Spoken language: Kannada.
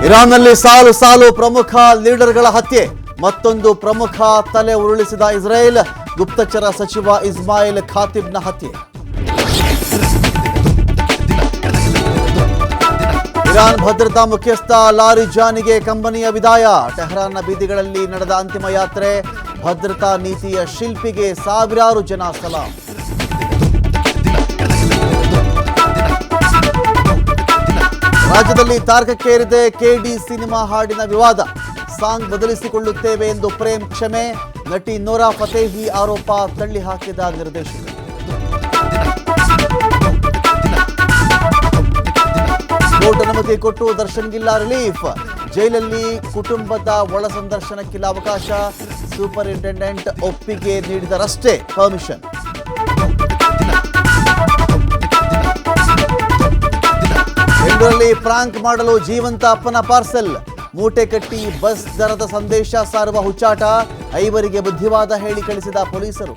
ಇರಾನ್ನಲ್ಲಿ ಸಾಲು ಸಾಲು ಪ್ರಮುಖ ಲೀಡರ್ಗಳ ಹತ್ಯೆ, ಮತ್ತೊಂದು ಪ್ರಮುಖ ತಲೆ ಉರುಳಿಸಿದ ಇಸ್ರೇಲ್. ಗುಪ್ತಚರ ಸಚಿವ ಇಸ್ಮಾಯಿಲ್ ಖಾತಿಬ್ನ ಹತ್ಯೆ. ಇರಾನ್ ಭದ್ರತಾ ಮುಖ್ಯಸ್ಥ ಲಾರಿಜಾನಿಗೆ ಕಂಬನಿಯ ವಿದಾಯ. ಟೆಹರಾನ್ನ ಬೀದಿಗಳಲ್ಲಿ ನಡೆದ ಅಂತಿಮ ಯಾತ್ರೆ. ಭದ್ರತಾ ನೀತಿಯ ಶಿಲ್ಪಿಗೆ ಸಾವಿರಾರು ಜನ ಸಲಾಂ. ರಾಜ್ಯದಲ್ಲಿ ತಾರಕಕ್ಕೇರಿದೆ ಕೆಡಿ ಸಿನಿಮಾ ಹಾಡಿನ ವಿವಾದ. ಸಾಂಗ್ ಬದಲಿಸಿಕೊಳ್ಳುತ್ತೇವೆ ಎಂದು ಪ್ರೇಮ್ ಕ್ಷಮೆ. ನಟಿ ನೋರಾ ಫತೇಹಿ ಆರೋಪ ತಳ್ಳಿ ಹಾಕಿದ ನಿರ್ದೇಶಕ. ಕೋರ್ಟ್ ಅನುಮತಿ ಕೊಟ್ಟು ದರ್ಶನ್ಗಿಲ್ಲ ರಿಲೀಫ್. ಜೈಲಲ್ಲಿ ಕುಟುಂಬದ ಒಳ ಸಂದರ್ಶನಕ್ಕಿಲ್ಲ ಅವಕಾಶ. ಸೂಪರಿಂಟೆಂಡೆಂಟ್ ಒಪ್ಪಿಗೆ ನೀಡಿದರಷ್ಟೇ ಪರ್ಮಿಷನ್. ಬೆಂಗಳೂರಲ್ಲಿ ಪ್ರಾಂಕ್ ಮಾಡಲು ಜೀವಂತ ಅಪ್ಪನ ಪಾರ್ಸೆಲ್. ಮೂಟೆ ಕಟ್ಟಿ ಬಸ್ ದರದ ಸಂದೇಶ ಸಾರುವ ಹುಚ್ಚಾಟ. 5 ಬುದ್ಧಿವಾದ ಹೇಳಿ ಕಳಿಸಿದ ಪೊಲೀಸರು.